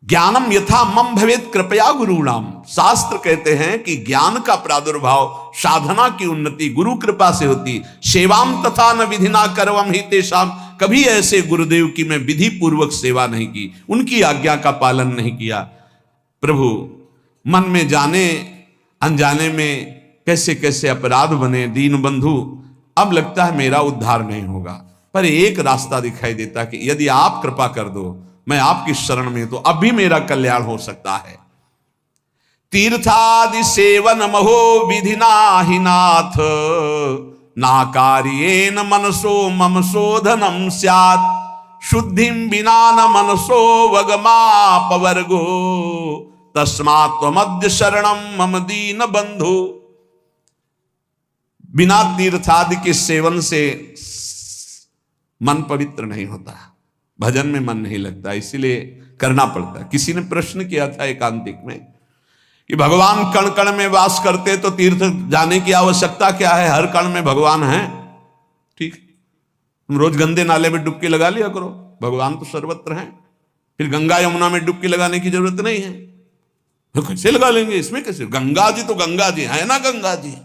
ज्ञानम यथा मम भवेत कृपया गुरुणाम, शास्त्र कहते हैं कि ज्ञान का प्रादुर्भाव, साधना की उन्नति गुरु कृपा से होती। सेवाम तथा न विधिना करवम हि तेषाम, कभी ऐसे गुरुदेव की मैं विधि पूर्वक सेवा नहीं की, उनकी आज्ञा का पालन नहीं किया। प्रभु, मन में जाने अनजाने में कैसे कैसे अपराध बने। दीन बंधु, अब लगता है मेरा उद्धार नहीं होगा, पर एक रास्ता दिखाई देता कि यदि आप कृपा कर दो, मैं आपकी शरण में, तो अब भी मेरा कल्याण हो सकता है। तीर्थादि सेवन महो विधिना ही नाथ ना कार्येन मनसो मम शोधनम स्यात् शुद्धिम बिना न मनसो वगमापवर्गो तस्मात् त्वमद्य शरणम मम दीन बंधु। बिना तीर्थादि के सेवन से मन पवित्र नहीं होता, भजन में मन नहीं लगता, इसीलिए करना पड़ता है। किसी ने प्रश्न किया था एकांतिक में कि भगवान कण कण में वास करते तो तीर्थ जाने की आवश्यकता क्या है, हर कण में भगवान है। ठीक, तुम रोज गंदे नाले में डुबकी लगा लिया करो, भगवान तो सर्वत्र हैं। फिर गंगा यमुना में डुबकी लगाने की जरूरत नहीं है, तो कैसे लगा लेंगे? इसमें कैसे? गंगा जी तो गंगा जी है ना, गंगा जी।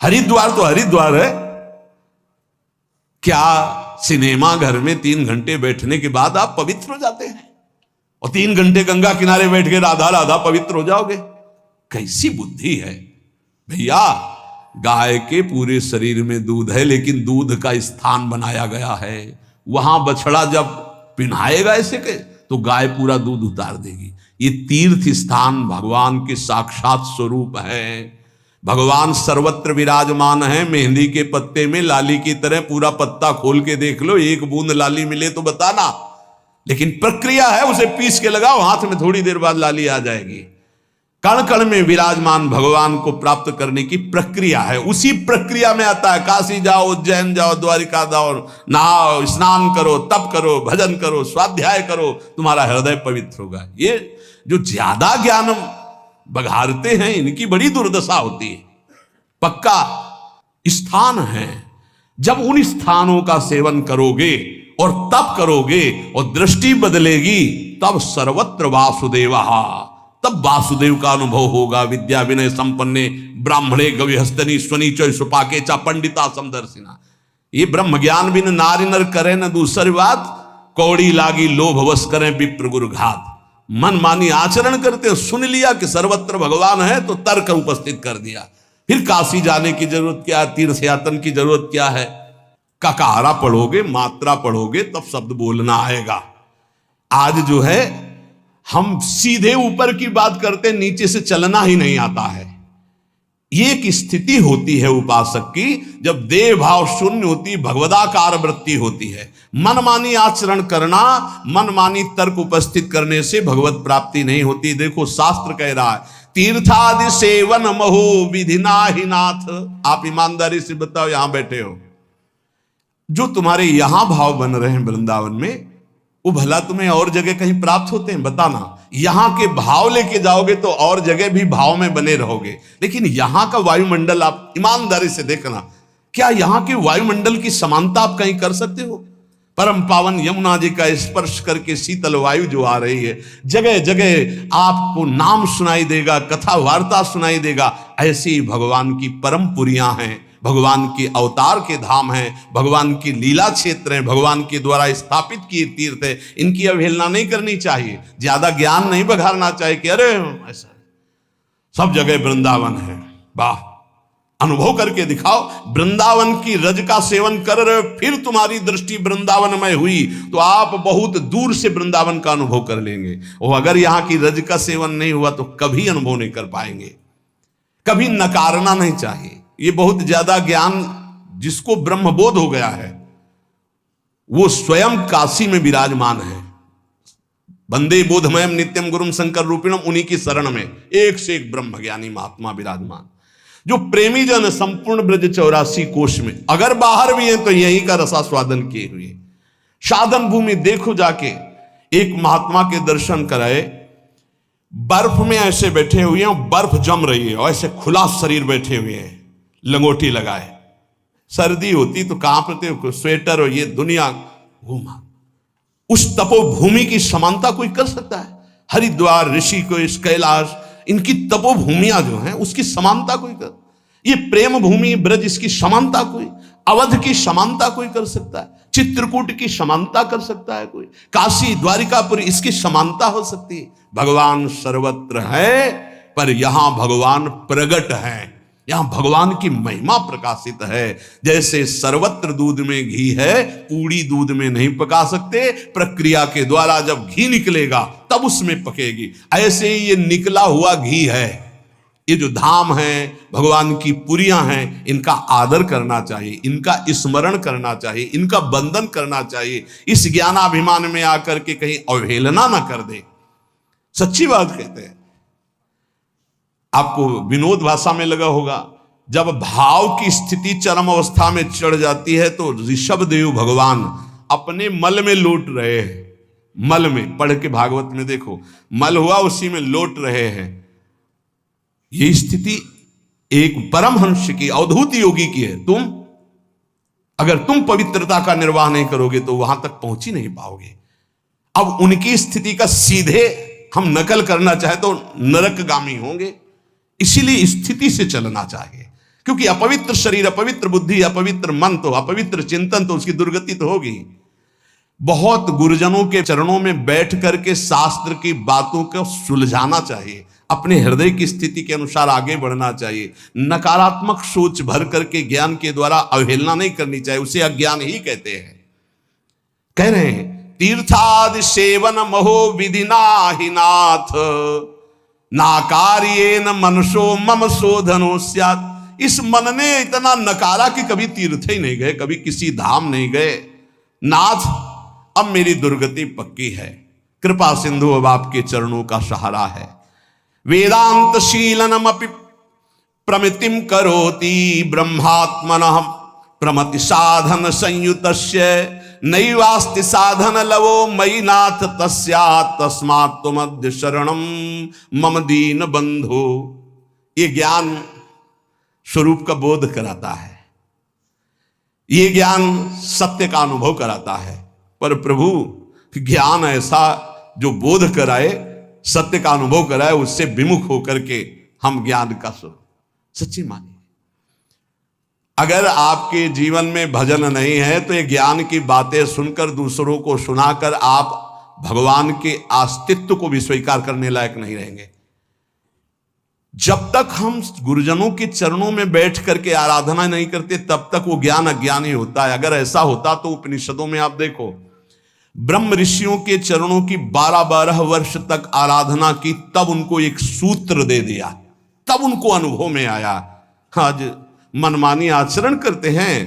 हरिद्वार तो हरिद्वार है। क्या सिनेमा घर में 3 घंटे बैठने के बाद आप पवित्र हो जाते हैं? और 3 घंटे गंगा किनारे बैठ के राधा राधा पवित्र हो जाओगे? कैसी बुद्धि है भैया। गाय के पूरे शरीर में दूध है, लेकिन दूध का स्थान बनाया गया है। वहां बछड़ा जब पिन्हाएगा ऐसे के तो गाय पूरा दूध उतार देगी। ये तीर्थ स्थान भगवान के साक्षात स्वरूप है। भगवान सर्वत्र विराजमान है। मेहंदी के पत्ते में लाली की तरह पूरा पत्ता खोल के देख लो, एक बूंद लाली मिले तो बताना। लेकिन प्रक्रिया है, उसे पीस के लगाओ हाथ में, थोड़ी देर बाद लाली आ जाएगी। कण कण में विराजमान भगवान को प्राप्त करने की प्रक्रिया है। उसी प्रक्रिया में आता है काशी जाओ, उज्जैन जाओ, द्वारिका जाओ, नहाओ, स्नान करो, तप करो, भजन करो, स्वाध्याय करो, तुम्हारा हृदय पवित्र होगा। ये जो ज्यादा ज्ञान बघारते हैं इनकी बड़ी दुर्दशा होती है। पक्का स्थान है, जब उन स्थानों का सेवन करोगे और तप करोगे और दृष्टि बदलेगी, तब सर्वत्र वासुदेव, तब वासुदेव का अनुभव होगा। विद्या विनय संपन्ने ब्राह्मणे गविहस्तनी स्वनीचय सुपाके चा पंडिता समदर्शिना। ये ब्रह्म ज्ञान बिन नारी नर करे न दूसरी बात, कौड़ी लागी लोभ वश करें विप्र गुरु घात। मन मानी आचरण करते, सुन लिया कि सर्वत्र भगवान है तो तर्क उपस्थित कर दिया। फिर काशी जाने की जरूरत क्या, तीर्थ यातन की जरूरत क्या है? ककारा पढ़ोगे, मात्रा पढ़ोगे, तब शब्द बोलना आएगा। आज जो है हम सीधे ऊपर की बात करते, नीचे से चलना ही नहीं आता है। ये एक स्थिति होती है उपासक की, जब देह भाव शून्य होती, भगवदाकार वृत्ति होती है। मनमानी आचरण करना, मनमानी तर्क उपस्थित करने से भगवत प्राप्ति नहीं होती। देखो शास्त्र कह रहा है, तीर्थादि सेवन महो विधिना ही नाथ। आप ईमानदारी से बताओ, यहां बैठे हो, जो तुम्हारे यहां भाव बन रहे हैं वृंदावन में, वो भला तुम्हें और जगह कहीं प्राप्त होते हैं? बताना। यहां के भाव लेके जाओगे तो और जगह भी भाव में बने रहोगे। लेकिन यहां का वायुमंडल आप ईमानदारी से देखना, क्या यहां के वायुमंडल की समानता आप कहीं कर सकते हो? परम पावन यमुना जी का स्पर्श करके शीतल वायु जो आ रही है, जगह जगह आपको नाम सुनाई देगा, कथा वार्ता सुनाई देगा। ऐसी भगवान की परम पुरियां हैं, भगवान के अवतार के धाम हैं, भगवान की लीला क्षेत्र हैं, भगवान के द्वारा स्थापित किए तीर्थ है। इनकी अवहेलना नहीं करनी चाहिए। ज्यादा ज्ञान नहीं बघारना चाहिए कि अरे ऐसा सब जगह वृंदावन है। वाह, अनुभव करके दिखाओ। वृंदावन की रज का सेवन कर रहे हो, फिर तुम्हारी दृष्टि वृंदावनमय हुई तो आप बहुत दूर से वृंदावन का अनुभव कर लेंगे। और अगर यहां की रज का सेवन नहीं हुआ तो कभी अनुभव नहीं कर पाएंगे। कभी नकारना नहीं चाहिए। ये बहुत ज्यादा ज्ञान जिसको ब्रह्मबोध हो गया है, वो स्वयं काशी में विराजमान है। वंदे बोधमयम नित्यम गुरुम शंकर रूपिणम, उन्हीं की शरण में एक से एक ब्रह्म ज्ञानी महात्मा विराजमान, जो प्रेमी जन संपूर्ण ब्रज 84 कोश में, अगर बाहर भी हैं तो यहीं का रसास्वादन किए हुए। साधन भूमि देखो जाके, एक महात्मा के दर्शन कराए, बर्फ में ऐसे बैठे हुए हैं, बर्फ जम रही है और ऐसे खुला शरीर बैठे हुए हैं, लंगोटी लगाए। सर्दी होती तो कांपते हो, स्वेटर और ये दुनिया घूमा। उस तपोभूमि की समानता कोई कर सकता है? हरिद्वार, ऋषिकेश, कैलाश, इनकी तपोभूमियां जो हैं उसकी समानता कोई कर? ये प्रेम भूमि ब्रज, इसकी समानता कोई? अवध की समानता कोई कर सकता है? चित्रकूट की समानता कर सकता है कोई? काशी, द्वारिकापुरी, इसकी समानता हो सकती है? भगवान सर्वत्र है, पर यहां भगवान प्रगट है, यहां भगवान की महिमा प्रकाशित है। जैसे सर्वत्र दूध में घी है, पूरी दूध में नहीं पका सकते, प्रक्रिया के द्वारा जब घी निकलेगा तब उसमें पकेगी। ऐसे ही ये निकला हुआ घी है। ये जो धाम है, भगवान की पुरियां हैं, इनका आदर करना चाहिए, इनका स्मरण करना चाहिए, इनका बंदन करना चाहिए। इस ज्ञानाभिमान में आकर के कहीं अवहेलना ना कर दे। सच्ची बात कहते हैं। आपको विनोद भाषा में लगा होगा, जब भाव की स्थिति चरम अवस्था में चढ़ जाती है तो ऋषभ देव भगवान अपने मल में लौट रहे हैं। मल में, पढ़ के भागवत में देखो, मल हुआ उसी में लौट रहे हैं। ये स्थिति एक परमहंस की, अवधूत योगी की है। अगर तुम पवित्रता का निर्वाह नहीं करोगे तो वहां तक पहुंच ही नहीं पाओगे। अब उनकी स्थिति का सीधे हम नकल करना चाहे तो नरकगामी होंगे। इसीलिए स्थिति से चलना चाहिए, क्योंकि अपवित्र शरीर, अपवित्र बुद्धि, अपवित्र मन, तो अपवित्र चिंतन, तो उसकी दुर्गति तो होगी। बहुत गुरुजनों के चरणों में बैठ करके शास्त्र की बातों को सुलझाना चाहिए, अपने हृदय की स्थिति के अनुसार आगे बढ़ना चाहिए। नकारात्मक सोच भर करके ज्ञान के द्वारा अवहेलना नहीं करनी चाहिए, उसे अज्ञान ही कहते हैं। कह रहे हैं तीर्थादि सेवन महो विधिना ही नाथ, नाकार्येन मनसो मम शोधनो स्यात्। इस मन ने इतना नकारा कि कभी तीर्थ ही नहीं गए, कभी किसी धाम नहीं गए। नाथ, अब मेरी दुर्गति पक्की है, कृपा सिंधु अब आपके चरणों का सहारा है। वेदांत शीलनमपि प्रमितिम करोति, ब्रह्मात्मनः प्रमति साधन संयुतस्य, नैवास्ति साधन लवो मयि नाथ तस्यात्, तस्मात् त्वमद्य शरणं मम दीन बंधो। ये ज्ञान स्वरूप का बोध कराता है, ये ज्ञान सत्य का अनुभव कराता है। पर प्रभु ज्ञान ऐसा जो बोध कराए, सत्य का अनुभव कराए, उससे विमुख होकर के हम ज्ञान का सच्ची मानिए। अगर आपके जीवन में भजन नहीं है तो ये ज्ञान की बातें सुनकर दूसरों को सुनाकर आप भगवान के अस्तित्व को भी स्वीकार करने लायक नहीं रहेंगे। जब तक हम गुरुजनों के चरणों में बैठ करके आराधना नहीं करते तब तक वो ज्ञान अज्ञान ही होता है। अगर ऐसा होता तो उपनिषदों में आप देखो, ब्रह्म ऋषियों के चरणों की 12-12 वर्ष तक आराधना की, तब उनको एक सूत्र दे दिया, तब उनको अनुभव में आया। आज मनमानी आचरण करते हैं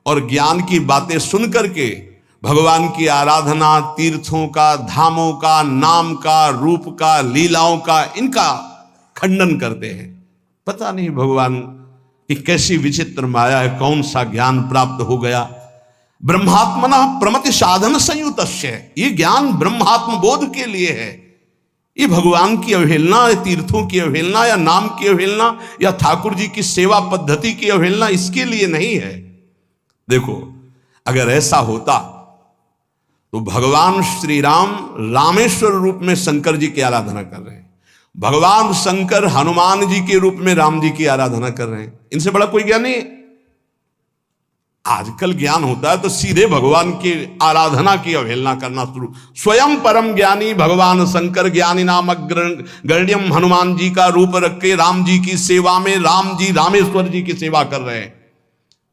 और ज्ञान की बातें सुन करके भगवान की आराधना, तीर्थों का, धामों का, नाम का, रूप का, लीलाओं का, इनका खंडन करते हैं। पता नहीं भगवान की कैसी विचित्र माया है, कौन सा ज्ञान प्राप्त हो गया। ब्रह्मात्मना प्रमति साधन संयुतस्य, ये ज्ञान ब्रह्मात्म बोध के लिए है। ये भगवान की अवहेलना, तीर्थों की अवहेलना, या नाम की अवहेलना, या ठाकुर जी की सेवा पद्धति की अवहेलना इसके लिए नहीं है। देखो, अगर ऐसा होता तो भगवान श्री राम रामेश्वर रूप में शंकर जी की आराधना कर रहे हैं, भगवान शंकर हनुमान जी के रूप में राम जी की आराधना कर रहे हैं। इनसे बड़ा कोई ज्ञान नहीं है। आजकल ज्ञान होता है तो सीधे भगवान की आराधना की अवहेलना करना शुरू। स्वयं परम ज्ञानी भगवान शंकर ज्ञानी नामक गण्यम हनुमान जी का रूप रख के राम जी की सेवा में राम जी रामेश्वर जी की सेवा कर रहे हैं।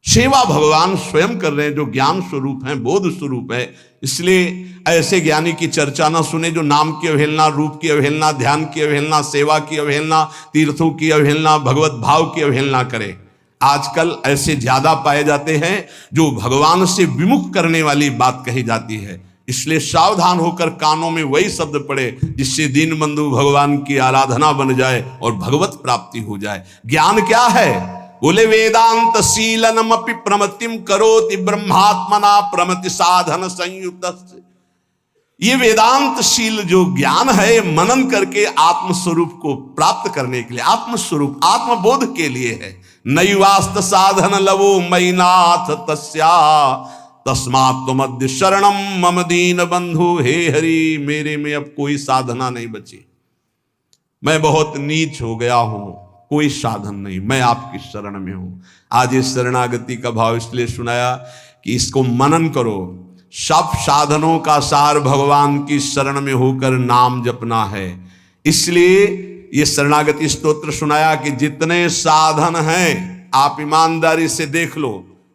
सेवा भगवान स्वयं कर रहे हैं, जो ज्ञान स्वरूप है, बोध स्वरूप है। इसलिए ऐसे ज्ञानी की चर्चा ना सुने जो नाम की अवहेलना, रूप की अवहेलना, ध्यान की अवहेलना, सेवा की अवहेलना, तीर्थों की अवहेलना, भगवत भाव की अवहेलना करे। आजकल ऐसे ज्यादा पाए जाते हैं जो भगवान से विमुख करने वाली बात कही जाती है। इसलिए सावधान होकर कानों में वही शब्द पड़े जिससे दीन बंधु भगवान की आराधना बन जाए और भगवत प्राप्ति हो जाए। ज्ञान क्या है? बोले वेदांत शीलनमपि प्रमतिम करोति, ब्रह्मात्मना प्रमति साधन संयुक्त। ये वेदांत शील जो ज्ञान है, मनन करके आत्मस्वरूप को प्राप्त करने के लिए, आत्मस्वरूप आत्मबोध के लिए है। नैवास्त साधन लवो मयि नाथ तस्या, तस्मात् त्वमद्य शरणम मम दीन बंधु। हे हरि, मेरे में अब कोई साधना नहीं बची, मैं बहुत नीच हो गया हूं, कोई साधन नहीं, मैं आपकी शरण में हूं। आज इस शरणागति का भाव इसलिए सुनाया कि इसको मनन करो। सब साधनों का सार भगवान की शरण में होकर नाम जपना है। इसलिए ये शरणागति स्तोत्र सुनाया कि जितने साधन हैं आप ईमानदारी से देख लो,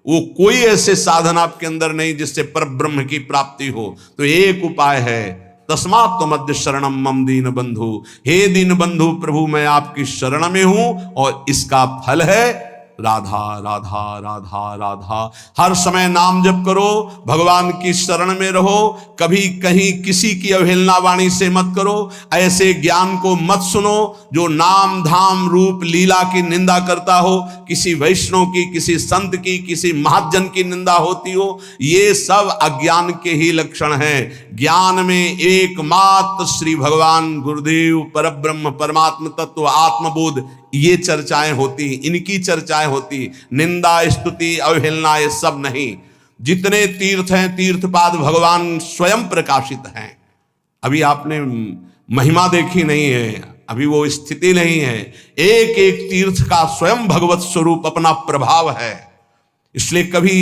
वो कोई ऐसे साधन आपके अंदर नहीं जिससे परब्रह्म की प्राप्ति हो। तो एक उपाय है, तस्मात् त्वमद्य शरणम मम दीन बंधु। हे दीन बंधु प्रभु, मैं आपकी शरण में हूं और इसका फल है राधा राधा राधा राधा। हर समय नाम जप करो, भगवान की शरण में रहो, कभी कहीं किसी की अवहेलना वाणी से मत करो। ऐसे ज्ञान को मत सुनो जो नाम धाम रूप लीला की निंदा करता हो, किसी वैष्णव की, किसी संत की, किसी महाजन की निंदा होती हो। ये सब अज्ञान के ही लक्षण हैं। ज्ञान में एकमात्र श्री भगवान गुरुदेव परब्रह्म परमात्म तत्व आत्मबोध, ये चर्चाएं होती, इनकी चर्चाएं होती। निंदा स्तुति अवहेलना ये सब नहीं। जितने तीर्थ हैं, तीर्थपाद भगवान स्वयं प्रकाशित हैं। अभी आपने महिमा देखी नहीं है, अभी वो स्थिति नहीं है। एक एक तीर्थ का स्वयं भगवत स्वरूप अपना प्रभाव है। इसलिए कभी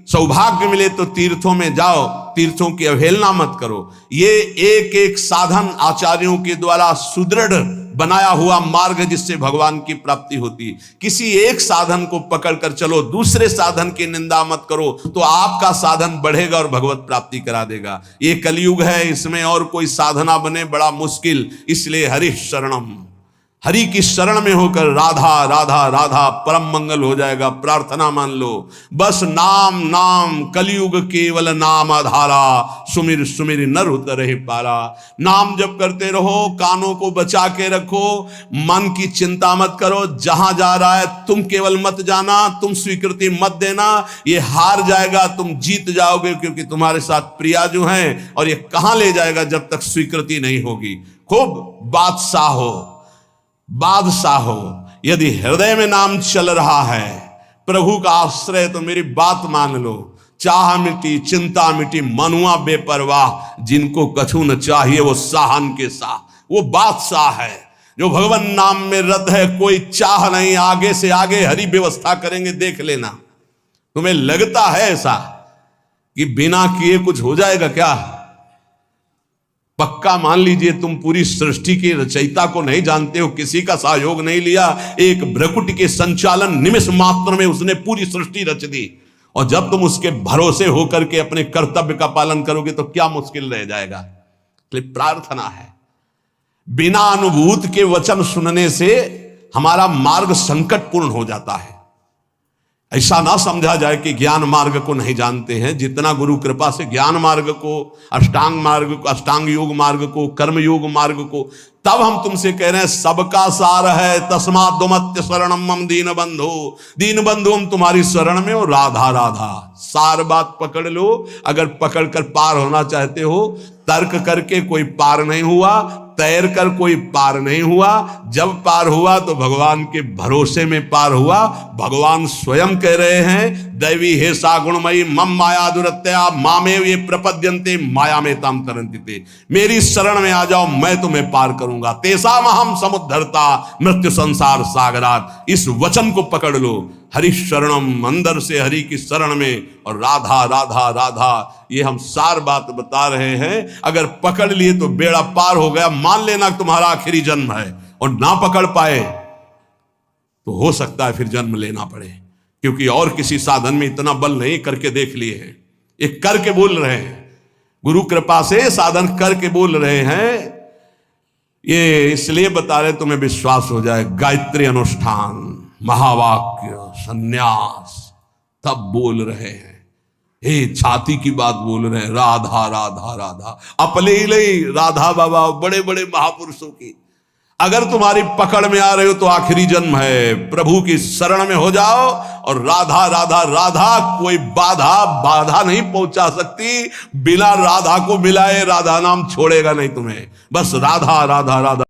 सौभाग्य मिले तो तीर्थों में जाओ, तीर्थों की अवहेलना मत करो। ये एक एक साधन आचार्यों के द्वारा सुदृढ़ बनाया हुआ मार्ग जिससे भगवान की प्राप्ति होती। किसी एक साधन को पकड़कर चलो, दूसरे साधन की निंदा मत करो, तो आपका साधन बढ़ेगा और भगवत प्राप्ति करा देगा। ये कलयुग है, इसमें और कोई साधना बने बड़ा मुश्किल। इसलिए हरि शरणम, हरि की शरण में होकर राधा राधा राधा परम मंगल हो जाएगा। प्रार्थना मान लो, बस नाम नाम कलयुग केवल नाम आधारा, सुमिर सुमिर नर उतरहि पारा। नाम जप करते रहो, कानों को बचा के रखो, मन की चिंता मत करो। जहां जा रहा है तुम केवल मत जाना, तुम स्वीकृति मत देना। ये हार जाएगा, तुम जीत जाओगे, क्योंकि तुम्हारे साथ प्रिया जो हैं, और ये कहां ले जाएगा जब तक स्वीकृति नहीं होगी। खूब बादशाह हो, बादशाह हो। यदि हृदय में नाम चल रहा है, प्रभु का आश्रय, तो मेरी बात मान लो, चाह मिटी चिंता मिटी, मनुआ बेपरवाह। जिनको कछु न चाहिए वो साहन के साह, वो बादशाह है जो भगवान नाम में रत है। कोई चाह नहीं, आगे से आगे हरि व्यवस्था करेंगे, देख लेना। तुम्हें लगता है ऐसा कि बिना किए कुछ हो जाएगा क्या? पक्का मान लीजिए, तुम पूरी सृष्टि के रचयिता को नहीं जानते हो, किसी का सहयोग नहीं लिया, एक भ्रकुटी के संचालन निमिष मात्र में उसने पूरी सृष्टि रच दी। और जब तुम उसके भरोसे होकर के अपने कर्तव्य का पालन करोगे तो क्या मुश्किल रह जाएगा। इसलिए प्रार्थना है, बिना अनुभूत के वचन सुनने से हमारा मार्ग संकटपूर्ण हो जाता है। ऐसा ना समझा जाए कि ज्ञान मार्ग को नहीं जानते हैं। जितना गुरु कृपा से ज्ञान मार्ग को, अष्टांग मार्ग को, अष्टांग योग मार्ग को, कर्म योग मार्ग को, तब हम तुमसे कह रहे हैं सबका सार है। तस्मात् दुमत्य शरणम मम दीन बंधु, दीन बंधु हम तुम्हारी शरण में हो। राधा राधा, सार बात पकड़ लो। अगर पकड़ कर पार होना चाहते हो, तर्क करके कोई पार नहीं हुआ, तैर कर कोई पार नहीं हुआ। जब पार हुआ तो भगवान के भरोसे में पार हुआ। भगवान स्वयं कह रहे हैं, दैवी हे सा गुणमयी मम माया दुरत्या मामेव ये प्रपद्यन्ते माया में ताम तरन्ति ते। मेरी शरण में आ जाओ, मैं तुम्हें पार करूंगा। तेसाम अहम समुद्धरता मृत्यु संसार सागरात। इस वचन को पकड़ लो, हरि शरणम, अंदर से हरि की शरण में, और राधा राधा राधा। ये हम सार बात बता रहे हैं। अगर पकड़ लिए तो बेड़ा पार हो गया। मान लेना तुम्हारा आखिरी जन्म है, और ना पकड़ पाए तो हो सकता है फिर जन्म लेना पड़े, क्योंकि और किसी साधन में इतना बल नहीं। करके देख लिए हैं, एक करके बोल रहे हैं, गुरु कृपा से साधन करके बोल रहे हैं। ये इसलिए बता रहे तुम्हें विश्वास हो जाए। गायत्री अनुष्ठान, महावाक्य, सन्यास, तब बोल रहे हैं। हे छाती की बात बोल रहे हैं, राधा राधा राधा। अपने ही नहीं, राधा बाबा बड़े बड़े महापुरुषों की। अगर तुम्हारी पकड़ में आ रहे हो तो आखिरी जन्म है। प्रभु की शरण में हो जाओ, और राधा राधा राधा। कोई बाधा नहीं पहुंचा सकती। बिना राधा को मिलाए राधा नाम छोड़ेगा नहीं तुम्हें। बस राधा राधा राधा।